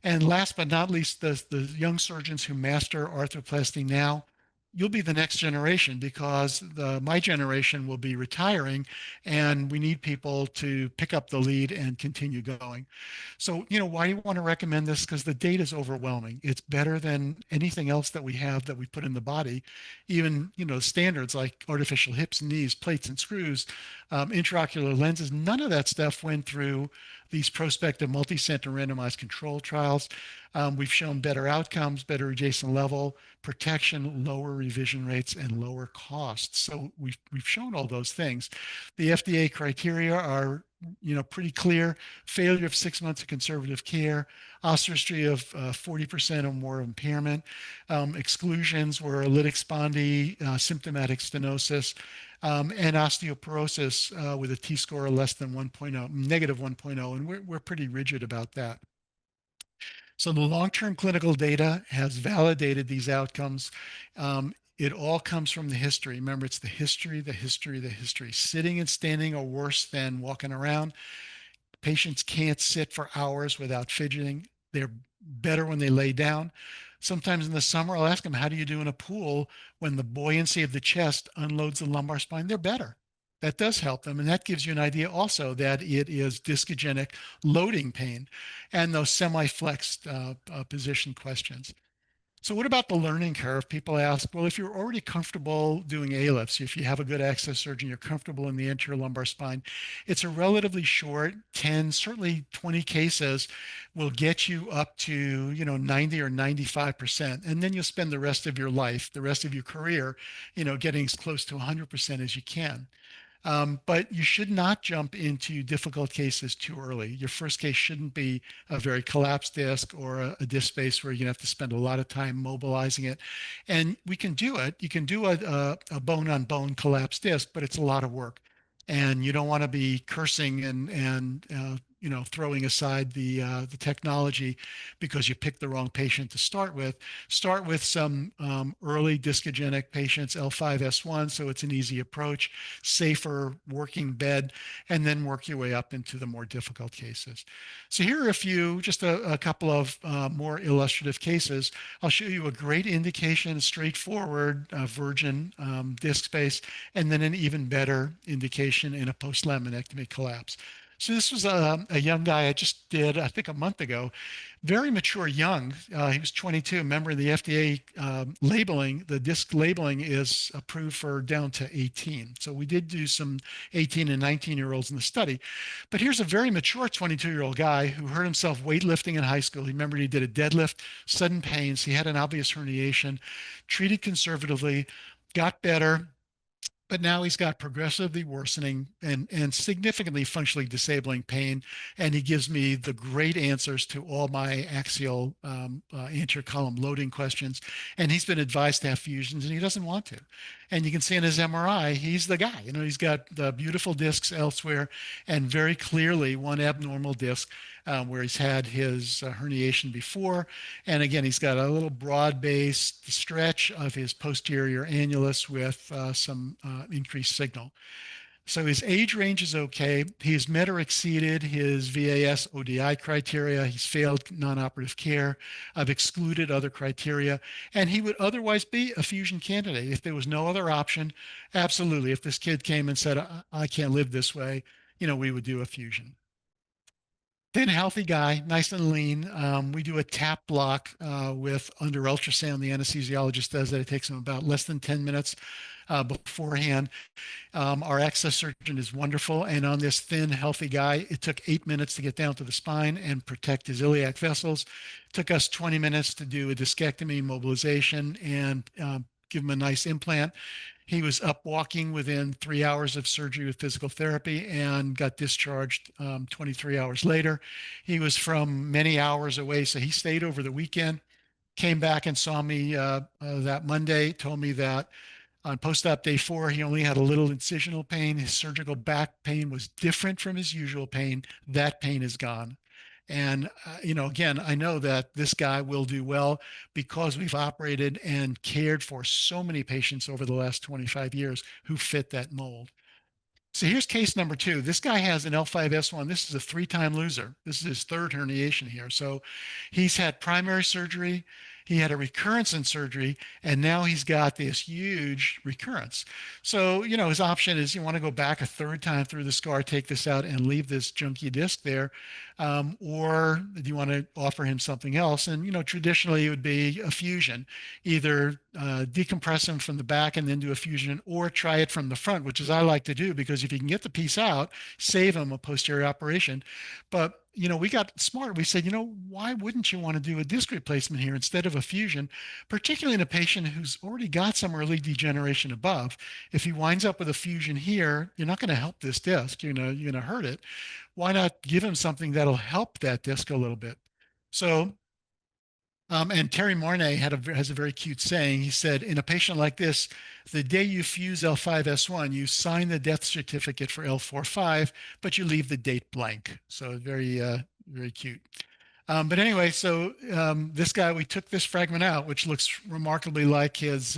And last but not least, the young surgeons who master arthroplasty now, you'll be the next generation because my generation will be retiring, and we need people to pick up the lead and continue going. So, why do you want to recommend this? Because the data is overwhelming. It's better than anything else that we have that we put in the body. Even, standards like artificial hips and knees, plates and screws, intraocular lenses, none of that stuff went through these prospective multi-center randomized control trials. We've shown better outcomes, better adjacent level protection, lower revision rates, and lower costs. So we've shown all those things. The FDA criteria are pretty clear. Failure of 6 months of conservative care, osseohistory of 40% or more impairment. Exclusions were lytic spondy, symptomatic stenosis, and osteoporosis with a T-score less than 1.0, negative 1.0, and we're pretty rigid about that. So the long-term clinical data has validated these outcomes. It all comes from the history. Remember, it's the history, the history, the history. Sitting and standing are worse than walking around. Patients can't sit for hours without fidgeting. They're better when they lay down. Sometimes in the summer, I'll ask them, how do you do in a pool when the buoyancy of the chest unloads the lumbar spine? They're better. That does help them. And that gives you an idea also that it is discogenic loading pain and those semi-flexed position questions. So what about the learning curve? People ask, well, if you're already comfortable doing ALIFs, if you have a good access surgeon, you're comfortable in the anterior lumbar spine, it's a relatively short 10, certainly 20 cases will get you up to, 90 or 95%. And then you'll spend the rest of your life, the rest of your career, getting as close to 100% as you can. But you should not jump into difficult cases too early. Your first case shouldn't be a very collapsed disc or a disc space where you have to spend a lot of time mobilizing it. And we can do it. You can do a bone-on-bone collapsed disc, but it's a lot of work. And you don't want to be cursing and throwing aside the technology because you picked the wrong patient to start with. Start with some early discogenic patients, L5S1, so it's an easy approach, safer working bed, and then work your way up into the more difficult cases. So here are just a couple of more illustrative cases. I'll show you a great indication, a straightforward virgin disc space, and then an even better indication in a post-laminectomy collapse. So this was a young guy I just did, I think, a month ago. Very mature, young. He was 22. Remember, the FDA labeling, the disc labeling is approved for down to 18. So we did do some 18 and 19-year-olds in the study. But here's a very mature 22-year-old guy who hurt himself weightlifting in high school. He remembered he did a deadlift, sudden pains. He had an obvious herniation, treated conservatively, got better. But now he's got progressively worsening and significantly functionally disabling pain. And he gives me the great answers to all my axial anterior column loading questions. And he's been advised to have fusions and he doesn't want to. And you can see in his MRI, he's the guy. He's got the beautiful discs elsewhere and very clearly one abnormal disc where he's had his herniation before. And again, he's got a little broad-based stretch of his posterior annulus with some increased signal. So his age range is okay. He's met or exceeded his VAS ODI criteria. He's failed non-operative care. I've excluded other criteria. And he would otherwise be a fusion candidate. If there was no other option, absolutely. If this kid came and said, I can't live this way, we would do a fusion. Thin, healthy guy, nice and lean. We do a tap block with under ultrasound. The anesthesiologist does that. It takes him about less than 10 minutes beforehand. Our access surgeon is wonderful. And on this thin, healthy guy, it took 8 minutes to get down to the spine and protect his iliac vessels. It took us 20 minutes to do a discectomy, mobilization, and give him a nice implant. He was up walking within 3 hours of surgery with physical therapy and got discharged 23 hours later. He was from many hours away, so he stayed over the weekend, came back and saw me that Monday, told me that on post-op day 4, he only had a little incisional pain. His surgical back pain was different from his usual pain. That pain is gone. And, again, I know that this guy will do well because we've operated and cared for so many patients over the last 25 years who fit that mold. So here's case number 2. This guy has an L5S1. This is a 3-time loser. This is his 3rd herniation here. So he's had primary surgery. He had a recurrence in surgery, and now he's got this huge recurrence. So, his option is you want to go back a 3rd time through the scar, take this out, and leave this junky disc there. Or do you want to offer him something else? And, traditionally it would be a fusion, either decompress him from the back and then do a fusion, or try it from the front, which is I like to do, because if you can get the piece out, save him a posterior operation. But we got smart. We said, why wouldn't you want to do a disc replacement here instead of a fusion, particularly in a patient who's already got some early degeneration above? If he winds up with a fusion here, you're not going to help this disc. You're going to hurt it. Why not give him something that'll help that disc a little bit? So, and Terry Mornay has a very cute saying. He said, in a patient like this, the day you fuse L5S1, you sign the death certificate for L45, but you leave the date blank. So very, very cute. But anyway, so this guy, we took this fragment out, which looks remarkably like his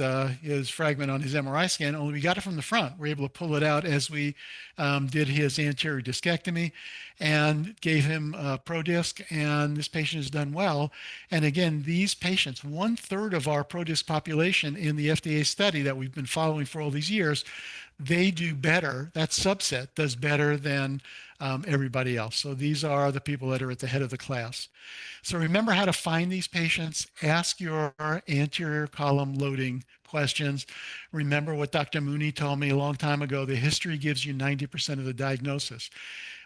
fragment on his MRI scan, only we got it from the front. We're able to pull it out as we did his anterior discectomy and gave him a prodisc, and this patient has done well. And again, these patients, 1/3 of our prodisc population in the FDA study that we've been following for all these years, they do better. That subset does better than everybody else. So these are the people that are at the head of the class. So remember how to find these patients. Ask your anterior column loading questions. Remember what Dr. Mooney told me a long time ago. The history gives you 90% of the diagnosis.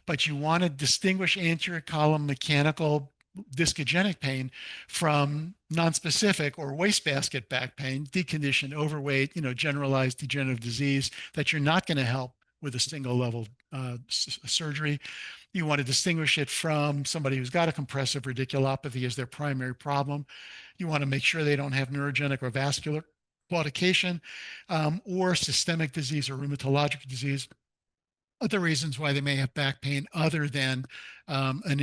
But you want to distinguish anterior column mechanical discogenic pain from nonspecific or wastebasket back pain, deconditioned, overweight, generalized degenerative disease that you're not going to help with a single level surgery. You want to distinguish it from somebody who's got a compressive radiculopathy as their primary problem. You want to make sure they don't have neurogenic or vascular claudication or systemic disease or rheumatologic disease. Other reasons why they may have back pain other than an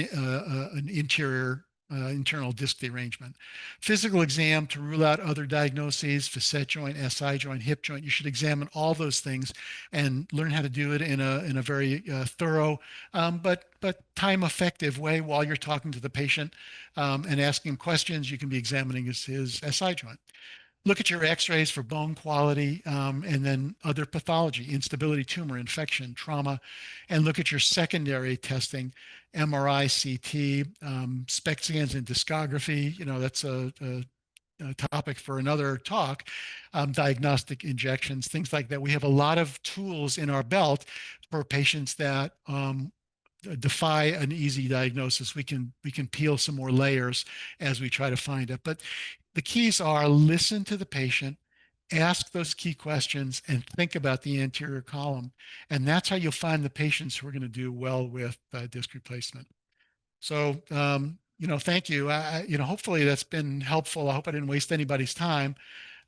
internal disc derangement. Physical exam to rule out other diagnoses, facet joint, SI joint, hip joint. You should examine all those things and learn how to do it in a very thorough but time effective way while you're talking to the patient and asking him questions. You can be examining his SI joint. Look at your x-rays for bone quality and then other pathology, instability, tumor, infection, trauma, and look at your secondary testing, MRI, CT, SPECT scans and discography. That's a topic for another talk, diagnostic injections, things like that. We have a lot of tools in our belt for patients that defy an easy diagnosis. We can peel some more layers as we try to find it. But the keys are listen to the patient, ask those key questions, and think about the anterior column. And that's how you'll find the patients who are going to do well with disc replacement. So, thank you. Hopefully that's been helpful. I hope I didn't waste anybody's time.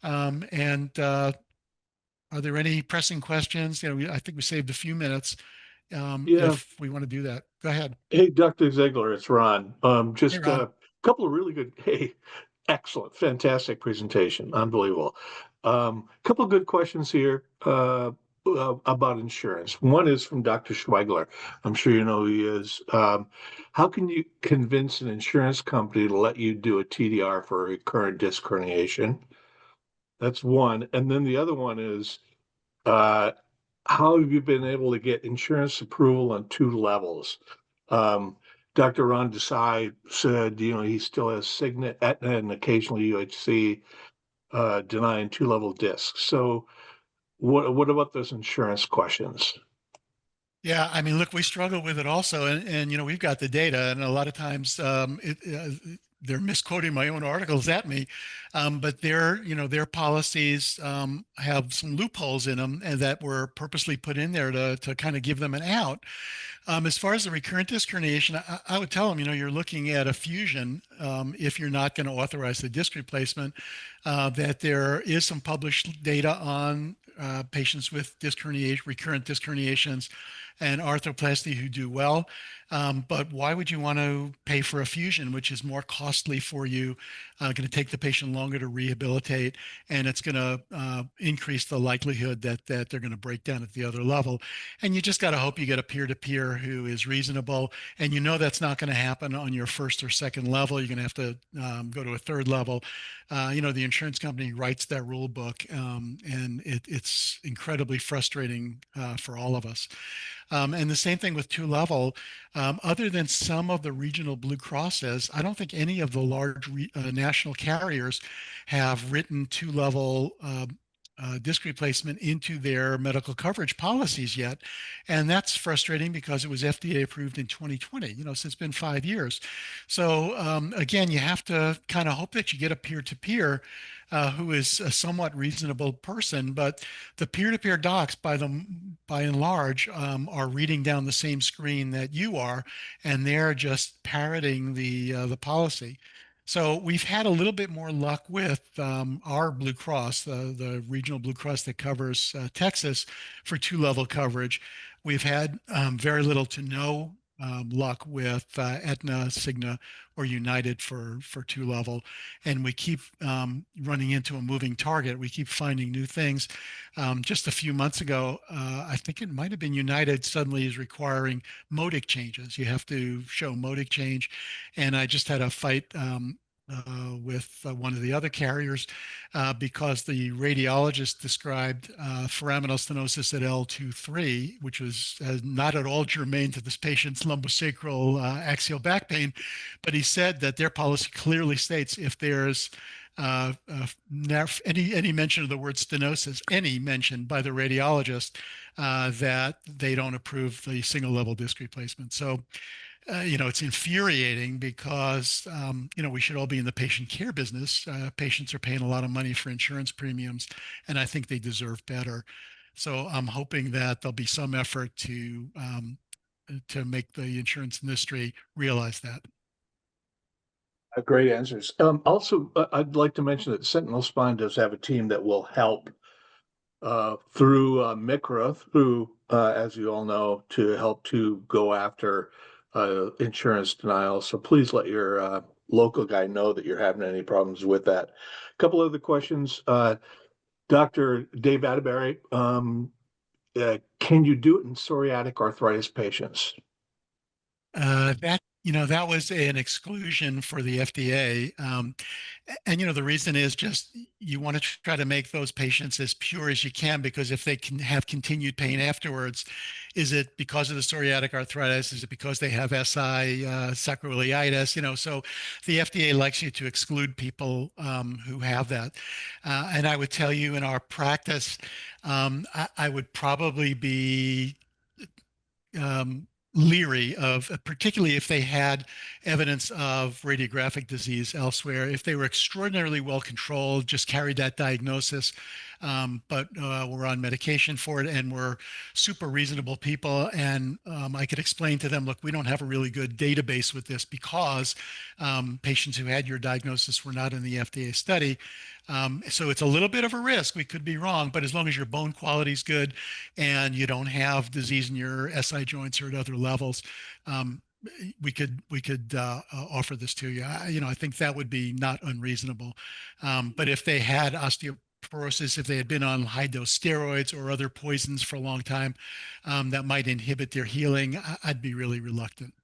And are there any pressing questions? I think we saved a few minutes Yeah. if we want to do that. Go ahead. Hey, Dr. Zigler, it's Ron. Hey, Just Ron. a couple of really good, hey, excellent, fantastic presentation. Unbelievable. Couple of good questions here about insurance. One is from Dr. Schweigler. I'm sure you know who he is. How can you convince an insurance company to let you do a TDR for a recurrent disc herniation? That's one. And then the other one is, uh, how have you been able to get insurance approval on 2 levels? Dr. Ron Desai said, he still has Cigna, Aetna, and occasionally UHC denying 2-level discs. So what about those insurance questions? Yeah, I mean, look, we struggle with it also, and we've got the data, and a lot of times they're misquoting my own articles at me, but their policies have some loopholes in them and that were purposely put in there to kind of give them an out. As far as the recurrent disc herniation, I would tell them, you're looking at a fusion if you're not going to authorize the disc replacement, that there is some published data on patients with disc herniation, recurrent disc herniations and arthroplasty who do well. But why would you want to pay for a fusion, which is more costly for you, going to take the patient longer to rehabilitate, and it's going to increase the likelihood that they're going to break down at the other level. And you just got to hope you get a peer-to-peer who is reasonable. And that's not going to happen on your first or second level. You're going to have to go to a third level. The insurance company writes that rule book, and it's incredibly frustrating for all of us. And the same thing with two level. Other than some of the regional Blue Crosses, I don't think any of the large national carriers have written two level disc replacement into their medical coverage policies yet. And that's frustrating because it was FDA approved in 2020, so it's been 5 years. So again, you have to kind of hope that you get a peer-to-peer who is a somewhat reasonable person, but the peer-to-peer docs by and large are reading down the same screen that you are, and they're just parroting the policy. So we've had a little bit more luck with our Blue Cross, the regional Blue Cross that covers Texas for two-level coverage. We've had very little to no luck with Aetna, Cigna, or United for two-level, and we keep running into a moving target. We keep finding new things. Just a few months ago, I think it might have been United suddenly is requiring modic changes. You have to show modic change, and I just had a fight with one of the other carriers because the radiologist described foraminal stenosis at L2-3, which was not at all germane to this patient's lumbosacral axial back pain. But he said that their policy clearly states if there's any mention of the word stenosis, any mention by the radiologist, that they don't approve the single level disc replacement. So it's infuriating because, we should all be in the patient care business. Patients are paying a lot of money for insurance premiums, and I think they deserve better. So I'm hoping that there'll be some effort to make the insurance industry realize that. Great answers. Also, I'd like to mention that Centinel Spine does have a team that will help through MICRA, as you all know, to help to go after insurance denial. So please let your local guy know that you're having any problems with that. A couple other questions. Dr. Dave Atterbury, can you do it in psoriatic arthritis patients? That was an exclusion for the FDA. And the reason is just you want to try to make those patients as pure as you can, because if they can have continued pain afterwards, is it because of the psoriatic arthritis? Is it because they have SI, sacroiliitis? So the FDA likes you to exclude people who have that. And I would tell you in our practice, I would probably be leery of, particularly if they had evidence of radiographic disease elsewhere. If they were extraordinarily well controlled, just carried that diagnosis, but were on medication for it and were super reasonable people. And I could explain to them, look, we don't have a really good database with this because patients who had your diagnosis were not in the FDA study. So it's a little bit of a risk. We could be wrong, but as long as your bone quality is good and you don't have disease in your SI joints or at other levels, we could offer this to you. I think that would be not unreasonable. But if they had osteoporosis, if they had been on high dose steroids or other poisons for a long time, that might inhibit their healing, I'd be really reluctant.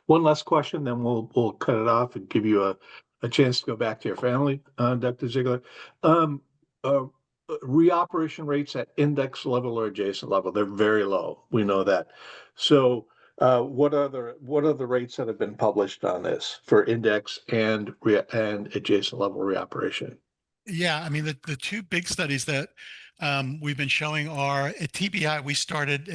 One last question, then we'll cut it off and give you a chance to go back to your family, Dr. Zigler. Reoperation rates at index level or adjacent level, they're very low. We know that. So what are the rates that have been published on this for index and adjacent level reoperation? Yeah, I mean, the two big studies that We've been showing our at TBI. We started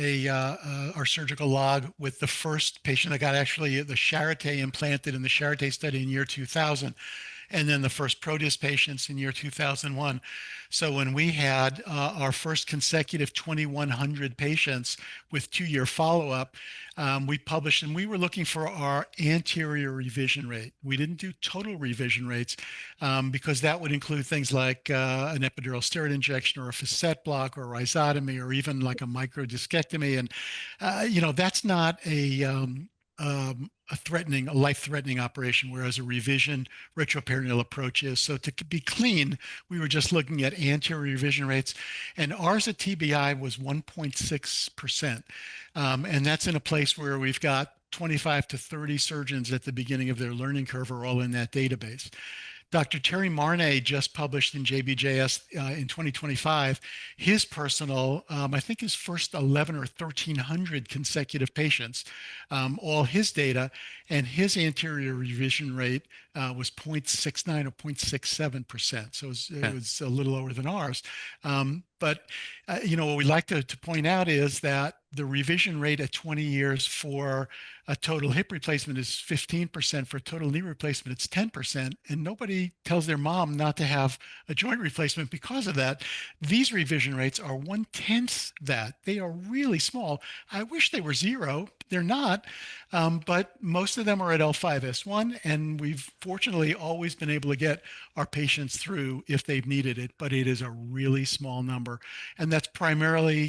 our surgical log with the first patient that got actually the Charité implanted in the Charité study in year 2000, and then the first PRODIS patients in year 2001. So when we had our first consecutive 2,100 patients with 2-year follow-up, we published, and we were looking for our anterior revision rate. We didn't do total revision rates because that would include things like an epidural steroid injection or a facet block or rhizotomy or even like a microdiscectomy. And, that's not a life-threatening operation, whereas a revision retroperineal approach is. So to be clean, we were just looking at anterior revision rates, and ours at TBI was 1.6%. And that's in a place where we've got 25 to 30 surgeons at the beginning of their learning curve are all in that database. Dr. Terry Marnay just published in JBJS in 2025 his personal, I think his first 11 or 1,300 consecutive patients, all his data, and his anterior revision rate was 0.69 or 0.67%. So it was a little lower than ours. But what we like to point out is that the revision rate at 20 years for a total hip replacement is 15%. For a total knee replacement, it's 10%. And nobody tells their mom not to have a joint replacement because of that. These revision rates are 1/10 that. They are really small. I wish they were zero. They're not. But most of them are at L5S1. And we've fortunately always been able to get our patients through if they've needed it. But it is a really small number. And that's primarily,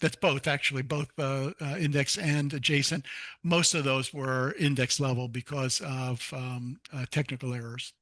that's both actually, both index and adjacent. Most of those were index level because of technical errors.